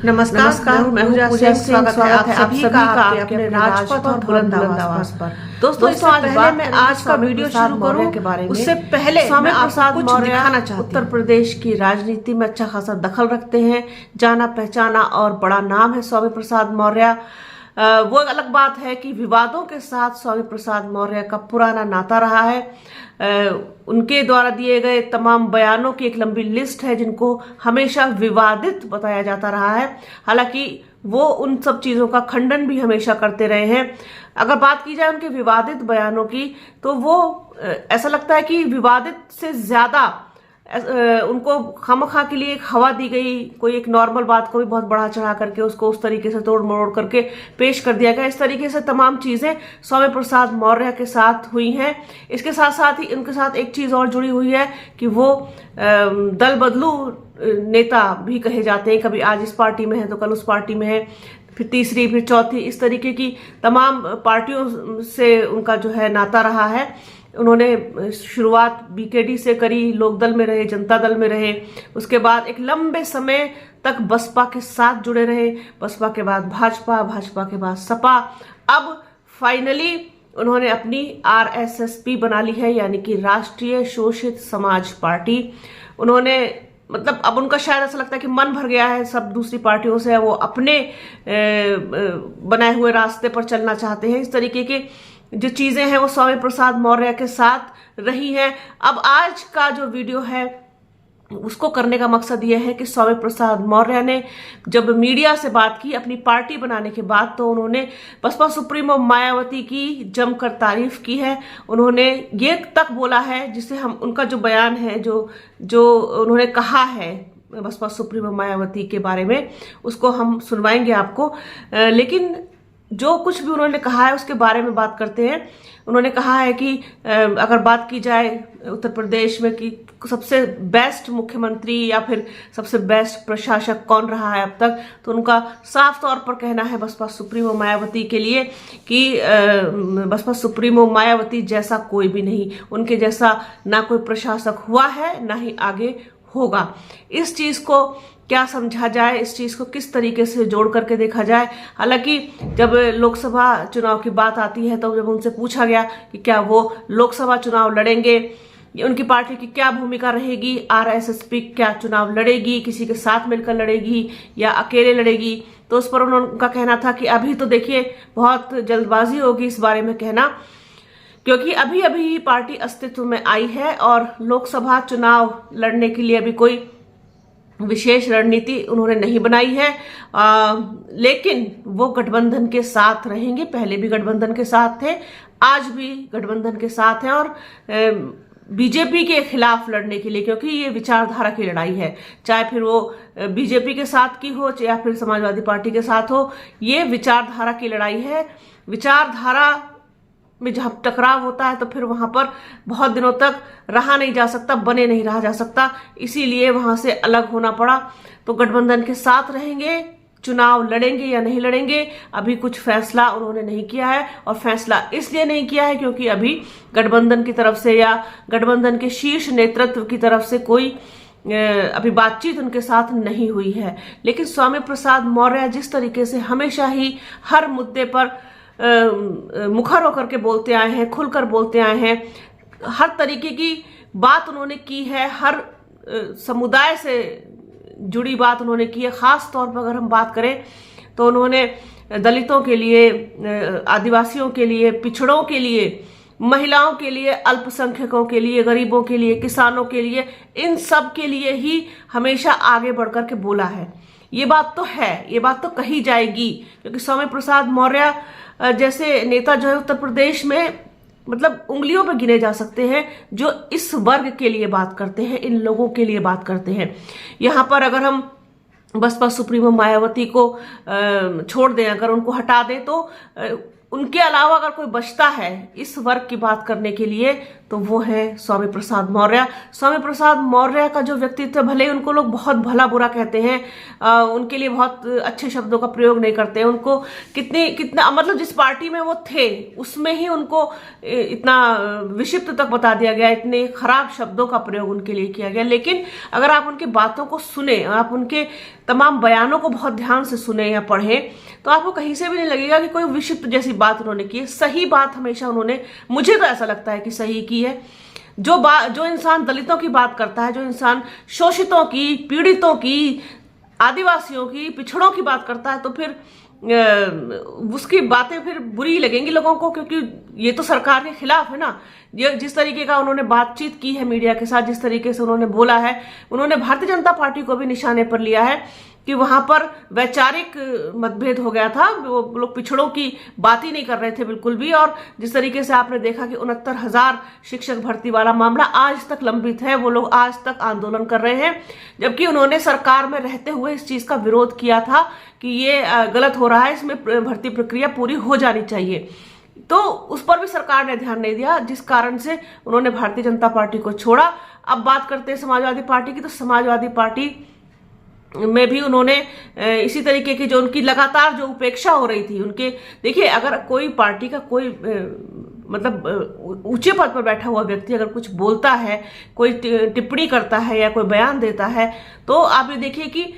नमस्कार, मैं हूं पूजा सिंह। स्वागत है आप सभी का आपके अपने राजपथ और बुलंद आवाज पर। दोस्तों, इससे पहले मैं आज का वीडियो शुरू करूं के बारे में, उससे पहले स्वामी प्रसाद मौर्य उत्तर प्रदेश की राजनीति में अच्छा खासा दखल रखते हैं। जाना पहचाना और बड़ा नाम है स्वामी प्रसाद मौर्य। वो अलग बात है कि विवादों के साथ स्वामी प्रसाद मौर्य का पुराना नाता रहा है। उनके द्वारा दिए गए तमाम बयानों की एक लंबी लिस्ट है जिनको हमेशा विवादित बताया जाता रहा है। हालांकि वो उन सब चीजों का खंडन भी हमेशा करते रहे हैं। अगर बात की जाए उनके विवादित बयानों की, तो वो ऐसा लगता है कि विवादित से ज्यादा उनको खामखा के लिए एक हवा दी गई। कोई एक नॉर्मल बात को भी बहुत बढ़ा चढ़ा करके उसको उस तरीके से तोड़ मरोड़ करके पेश कर दिया गया। इस तरीके से तमाम चीजें स्वामी प्रसाद मौर्य के साथ हुई हैं। इसके साथ साथ ही उनके साथ एक चीज और जुड़ी हुई है कि वो दल बदलू नेता भी कहे जाते हैं। कभी आज इस पार्टी में है तो कल उस पार्टी में है, फिर तीसरी, फिर चौथी, इस तरीके की तमाम पार्टियों से उनका जो है नाता रहा है। उन्होंने शुरुआत बीकेडी से करी, लोकदल में रहे, जनता दल में रहे, उसके बाद एक लंबे समय तक बसपा के साथ जुड़े रहे, बसपा के बाद भाजपा, भाजपा के बाद सपा। अब फाइनली उन्होंने अपनी आरएसएसपी बना ली है, यानी कि राष्ट्रीय शोषित समाज पार्टी। उन्होंने मतलब अब उनका शायद ऐसा लगता है कि मन भर गया है सब दूसरी पार्टियों से, वो अपने बनाए हुए रास्ते पर चलना चाहते हैं। इस तरीके के जो चीजें हैं वो स्वामी प्रसाद मौर्य के साथ रही हैं। अब आज का जो वीडियो है उसको करने का मकसद यह है कि स्वामी प्रसाद मौर्य ने जब मीडिया से बात की अपनी पार्टी बनाने के बाद, तो उन्होंने बसपा सुप्रीमो मायावती की जमकर तारीफ की है। उन्होंने ये तक बोला है, जिसे हम उनका जो बयान है, जो उन्होंने कहा है बसपा सुप्रीमो मायावती के बारे में, उसको हम सुनवाएंगे आपको। लेकिन जो कुछ भी उन्होंने कहा है उसके बारे में बात करते हैं। उन्होंने कहा है कि अगर बात की जाए उत्तर प्रदेश में कि सबसे बेस्ट मुख्यमंत्री या फिर सबसे बेस्ट प्रशासक कौन रहा है अब तक, तो उनका साफ तौर पर कहना है बसपा सुप्रीमो मायावती के लिए कि बसपा सुप्रीमो मायावती जैसा कोई भी नहीं, उनके जैसा ना कोई प्रशासक हुआ है ना ही आगे होगा। इस चीज को क्या समझा जाए, इस चीज को किस तरीके से जोड़ करके देखा जाए। हालांकि जब लोकसभा चुनाव की बात आती है तो जब उनसे पूछा गया कि क्या वो लोकसभा चुनाव लड़ेंगे, उनकी पार्टी की क्या भूमिका रहेगी, आरएसएसपी क्या चुनाव लड़ेगी, किसी के साथ मिलकर लड़ेगी या अकेले लड़ेगी, तो उस पर उनका कहना था कि अभी तो देखिए बहुत जल्दबाजी होगी इस बारे में कहना, क्योंकि अभी अभी पार्टी अस्तित्व में आई है और लोकसभा चुनाव लड़ने के लिए अभी कोई विशेष रणनीति उन्होंने नहीं बनाई है। लेकिन वो गठबंधन के साथ रहेंगे। पहले भी गठबंधन के साथ थे, आज भी गठबंधन के साथ हैं और बीजेपी के खिलाफ लड़ने के लिए, क्योंकि ये विचारधारा की लड़ाई है। चाहे फिर वो बीजेपी के साथ की हो या फिर समाजवादी पार्टी के साथ हो, ये विचारधारा की लड़ाई है। विचारधारा में जब टकराव होता है तो फिर वहां पर बहुत दिनों तक रहा नहीं जा सकता, बने नहीं रहा जा सकता, इसीलिए वहां से अलग होना पड़ा। तो गठबंधन के साथ रहेंगे, चुनाव लड़ेंगे या नहीं लड़ेंगे, अभी कुछ फैसला उन्होंने नहीं किया है। और फैसला इसलिए नहीं किया है क्योंकि अभी गठबंधन की तरफ से या गठबंधन के शीर्ष नेतृत्व की तरफ से कोई अभी बातचीत उनके साथ नहीं हुई है। लेकिन स्वामी प्रसाद मौर्य जिस तरीके से हमेशा ही हर मुद्दे पर मुखर होकर के बोलते आए हैं, खुलकर बोलते आए हैं, हर तरीके की बात उन्होंने की है, हर समुदाय से जुड़ी बात उन्होंने की है। खास तौर पर अगर हम बात करें तो उन्होंने दलितों के लिए, आदिवासियों के लिए, पिछड़ों के लिए, महिलाओं के लिए, अल्पसंख्यकों के लिए, गरीबों के लिए, किसानों के लिए, इन सब के लिए ही हमेशा आगे बढ़कर के बोला है। ये बात तो है, ये बात तो कही जाएगी, क्योंकि स्वामी प्रसाद मौर्य जैसे नेता जो है उत्तर प्रदेश में मतलब उंगलियों पर गिने जा सकते हैं जो इस वर्ग के लिए बात करते हैं, इन लोगों के लिए बात करते हैं। यहाँ पर अगर हम बसपा सुप्रीमो मायावती को छोड़ दें, अगर उनको हटा दें, तो उनके अलावा अगर कोई बचता है इस वर्ग की बात करने के लिए तो वो है स्वामी प्रसाद मौर्य। स्वामी प्रसाद मौर्य का जो व्यक्तित्व, भले ही उनको लोग बहुत भला बुरा कहते हैं, उनके लिए बहुत अच्छे शब्दों का प्रयोग नहीं करते हैं, उनको कितना मतलब जिस पार्टी में वो थे उसमें ही उनको इतना विक्षिप्त तक बता दिया गया, इतने खराब शब्दों का प्रयोग उनके लिए किया गया। लेकिन अगर आप उनकी बातों को सुने, आप उनके तमाम बयानों को बहुत ध्यान से सुने या पढ़ें, तो आपको कहीं से भी नहीं लगेगा कि कोई विक्षिप्त जैसी बात उन्होंने की है। सही बात हमेशा उन्होंने, मुझे तो ऐसा लगता है कि सही की है। जो इंसान दलितों की बात करता है, जो इंसान शोषितों की, पीड़ितों की, आदिवासियों की, पिछड़ों की बात करता है, तो फिर उसकी बातें फिर बुरी लगेंगी लोगों को, क्योंकि ये तो सरकार के खिलाफ है ना। ये जिस तरीके का उन्होंने बातचीत की है मीडिया के साथ, जिस तरीके से उन्होंने बोला है, उन्होंने भारतीय जनता पार्टी को भी निशाने पर लिया है कि वहां पर वैचारिक मतभेद हो गया था, वो लोग पिछड़ों की बात ही नहीं कर रहे थे बिल्कुल भी। और जिस तरीके से आपने देखा कि 69,000 शिक्षक भर्ती वाला मामला आज तक लंबित है, वो लोग आज तक आंदोलन कर रहे हैं, जबकि उन्होंने सरकार में रहते हुए इस चीज का विरोध किया था कि ये गलत हो रहा है, इसमें भर्ती प्रक्रिया पूरी हो जानी चाहिए। तो उस पर भी सरकार ने ध्यान नहीं दिया, जिस कारण से उन्होंने भारतीय जनता पार्टी को छोड़ा। अब बात करते हैं समाजवादी पार्टी की, तो समाजवादी पार्टी में भी उन्होंने इसी तरीके की, जो उनकी लगातार जो उपेक्षा हो रही थी उनके, देखिए अगर कोई पार्टी का कोई मतलब ऊंचे पद पर बैठा हुआ व्यक्ति अगर कुछ बोलता है, कोई टिप्पणी करता है या कोई बयान देता है, तो आप ये देखिए कि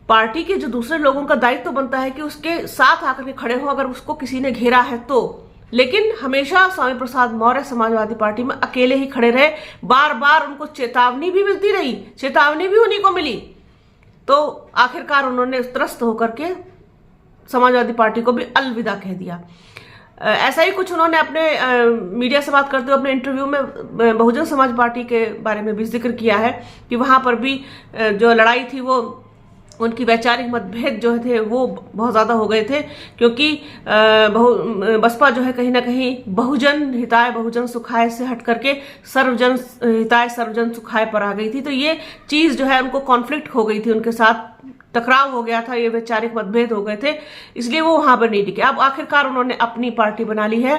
पार्टी के जो दूसरे लोगों का दायित्व तो बनता है कि उसके साथ आकर के खड़े हो, अगर उसको किसी ने घेरा है तो। लेकिन हमेशा स्वामी प्रसाद मौर्य समाजवादी पार्टी में अकेले ही खड़े रहे, बार बार उनको चेतावनी भी मिलती रही, चेतावनी भी उन्हीं को मिली, तो आखिरकार उन्होंने त्रस्त होकर के समाजवादी पार्टी को भी अलविदा कह दिया। ऐसा ही कुछ उन्होंने अपने मीडिया से बात करते हुए अपने इंटरव्यू में बहुजन समाज पार्टी के बारे में भी जिक्र किया है कि वहां पर भी जो लड़ाई थी, वो उनकी वैचारिक मतभेद जो थे वो बहुत ज्यादा हो गए थे, क्योंकि बसपा जो है कहीं ना कहीं बहुजन हिताय बहुजन सुखाय से हट करके सर्वजन हिताय सर्वजन सुखाय पर आ गई थी। तो ये चीज जो है उनको कॉन्फ्लिक्ट हो गई थी, उनके साथ टकराव हो गया था, ये वैचारिक मतभेद हो गए थे, इसलिए वो वहां पर नहीं टिके। अब आखिरकार उन्होंने अपनी पार्टी बना ली है,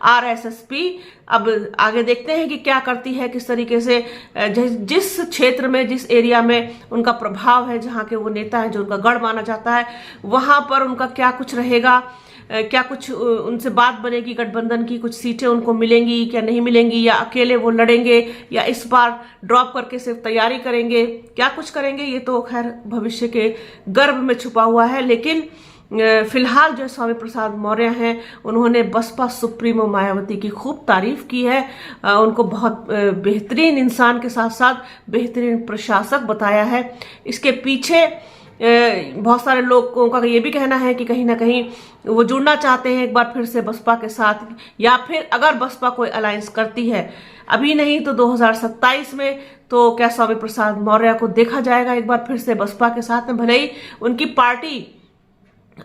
RSSP। अब आगे देखते हैं कि क्या करती है, किस तरीके से जिस क्षेत्र में, जिस एरिया में उनका प्रभाव है, जहां के वो नेता है, जो उनका गढ़ माना जाता है, वहां पर उनका क्या कुछ रहेगा, क्या कुछ उनसे बात बनेगी, गठबंधन की कुछ सीटें उनको मिलेंगी क्या नहीं मिलेंगी, या अकेले वो लड़ेंगे, या इस बार ड्रॉप करके सिर्फ तैयारी करेंगे, क्या कुछ करेंगे, ये तो खैर भविष्य के गर्भ में छुपा हुआ है। लेकिन फिलहाल जो स्वामी प्रसाद मौर्य हैं, उन्होंने बसपा सुप्रीमो मायावती की खूब तारीफ की है, उनको बहुत बेहतरीन इंसान के साथ साथ बेहतरीन प्रशासक बताया है। इसके पीछे बहुत सारे लोगों का ये भी कहना है कि कहीं ना कहीं वो जुड़ना चाहते हैं एक बार फिर से बसपा के साथ, या फिर अगर बसपा कोई अलायंस करती है, अभी नहीं तो 2027 में, तो क्या स्वामी प्रसाद मौर्य को देखा जाएगा एक बार फिर से बसपा के साथ में। भले ही उनकी पार्टी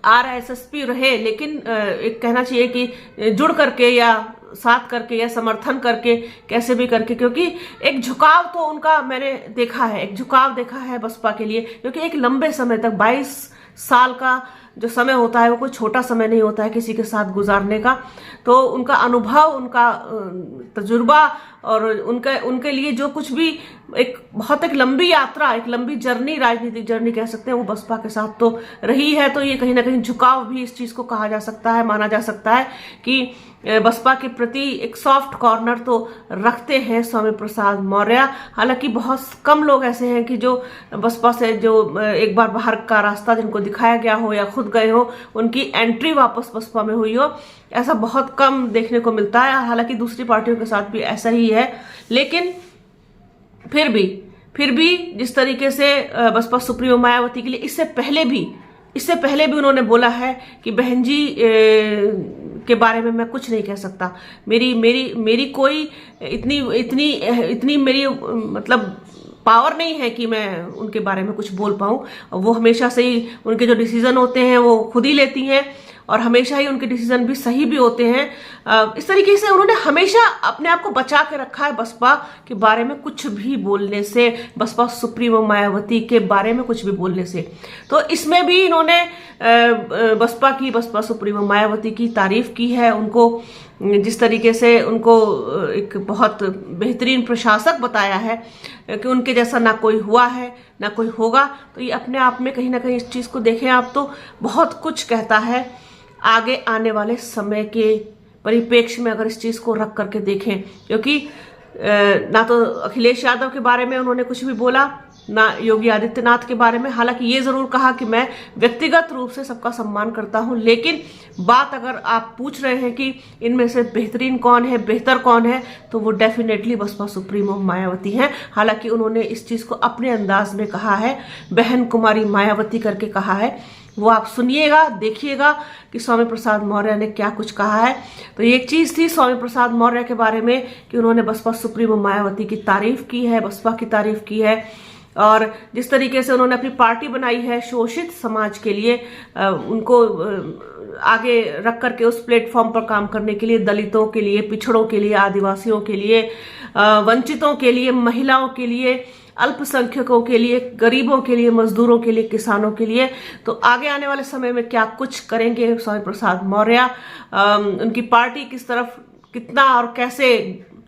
RSSP रहे, लेकिन एक कहना चाहिए कि जुड़ करके या साथ करके या समर्थन करके, कैसे भी करके, क्योंकि एक झुकाव तो उनका मैंने देखा है, एक झुकाव देखा है बसपा के लिए, क्योंकि एक लंबे समय तक 22 साल का जो समय होता है वो कोई छोटा समय नहीं होता है किसी के साथ गुजारने का। तो उनका अनुभव, उनका तजुर्बा और उनके लिए जो कुछ भी एक लंबी यात्रा, एक लंबी जर्नी, राजनीतिक जर्नी कह सकते हैं, वो बसपा के साथ तो रही है। तो ये कहीं ना कहीं झुकाव भी इस चीज को कहा जा सकता है, माना जा सकता है कि बसपा के प्रति एक सॉफ्ट कॉर्नर तो रखते हैं स्वामी प्रसाद मौर्य। हालांकि बहुत कम लोग ऐसे हैं कि जो बसपा से जो एक बार बाहर का रास्ता जिनको दिखाया गया हो या खुद गए हो, उनकी एंट्री वापस बसपा में हुई हो, ऐसा बहुत कम देखने को मिलता है। हालांकि दूसरी पार्टियों के साथ भी ऐसा ही है, लेकिन फिर भी जिस तरीके से बसपा सुप्रीमो मायावती के लिए इससे पहले भी उन्होंने बोला है कि बहन जी के बारे में मैं कुछ नहीं कह सकता, मेरी कोई इतनी मेरी मतलब पावर नहीं है कि मैं उनके बारे में कुछ बोल पाऊं। वो हमेशा से ही उनके जो डिसीजन होते हैं वो खुद ही लेती हैं, और हमेशा ही उनके डिसीजन भी सही भी होते हैं। इस तरीके से उन्होंने हमेशा अपने आप को बचा के रखा है बसपा के बारे में कुछ भी बोलने से, बसपा सुप्रीमो मायावती के बारे में कुछ भी बोलने से। तो इसमें भी इन्होंने बसपा सुप्रीमो मायावती की तारीफ की है, उनको जिस तरीके से उनको एक बहुत बेहतरीन प्रशासक बताया है कि उनके जैसा ना कोई हुआ है ना कोई होगा, तो ये अपने आप में कहीं ना कहीं इस चीज़ को देखें आप तो बहुत कुछ कहता है आगे आने वाले समय के परिप्रेक्ष्य में, अगर इस चीज़ को रख करके देखें। क्योंकि ना तो अखिलेश यादव के बारे में उन्होंने कुछ भी बोला, ना योगी आदित्यनाथ के बारे में। हालांकि ये जरूर कहा कि मैं व्यक्तिगत रूप से सबका सम्मान करता हूं, लेकिन बात अगर आप पूछ रहे हैं कि इनमें से बेहतरीन कौन है, बेहतर कौन है, तो वो डेफिनेटली बसपा सुप्रीमो मायावती हैं। हालांकि उन्होंने इस चीज को अपने अंदाज में कहा है, बहन कुमारी मायावती करके कहा है। वो आप सुनिएगा, देखिएगा कि स्वामी प्रसाद मौर्य ने क्या कुछ कहा है। तो एक चीज थी स्वामी प्रसाद मौर्य के बारे में कि उन्होंने बसपा सुप्रीमो मायावती की तारीफ की है, बसपा की तारीफ की है, और जिस तरीके से उन्होंने अपनी पार्टी बनाई है शोषित समाज के लिए, उनको आगे रख करके उस प्लेटफॉर्म पर काम करने के लिए, दलितों के लिए, पिछड़ों के लिए, आदिवासियों के लिए, वंचितों के लिए, महिलाओं के लिए, अल्पसंख्यकों के लिए, गरीबों के लिए, मजदूरों के लिए, किसानों के लिए। तो आगे आने वाले समय में क्या कुछ करेंगे स्वामी प्रसाद मौर्य, उनकी पार्टी किस तरफ कितना और कैसे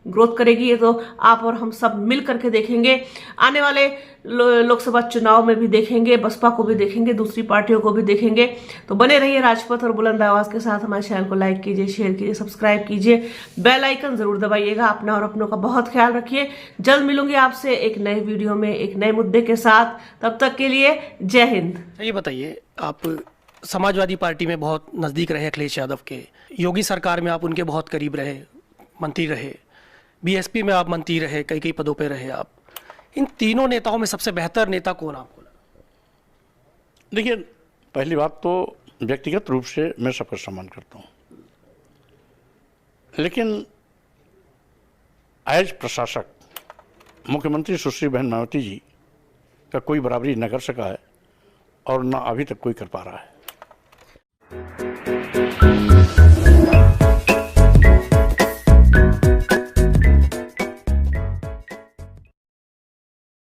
ग्रोथ करेगी, ये तो आप और हम सब मिल करके देखेंगे। आने वाले लोकसभा चुनाव में भी देखेंगे, बसपा को भी देखेंगे, दूसरी पार्टियों को भी देखेंगे। तो बने रहिए राजपथ और बुलंद आवाज के साथ। हमारे चैनल को लाइक कीजिए, शेयर कीजिए, सब्सक्राइब कीजिए, बेल आइकन जरूर दबाइएगा। अपना और अपनों का बहुत ख्याल रखिए। जल्द मिलूंगी आपसे एक नए वीडियो में एक नए मुद्दे के साथ। तब तक के लिए जय हिंद। ये बताइए, आप समाजवादी पार्टी में बहुत नजदीक रहे अखिलेश यादव के, योगी सरकार में आप उनके बहुत करीब रहे, मंत्री रहे, बीएसपी में आप मंत्री रहे, कई कई पदों पे रहे आप। इन तीनों नेताओं में सबसे बेहतर नेता कौन आपको लगा? देखिए, पहली बात तो व्यक्तिगत रूप से मैं सबका सम्मान करता हूँ, लेकिन एज प्रशासक मुख्यमंत्री सुश्री बहन मायावती जी का कोई बराबरी न कर सका है और न अभी तक कोई कर पा रहा है।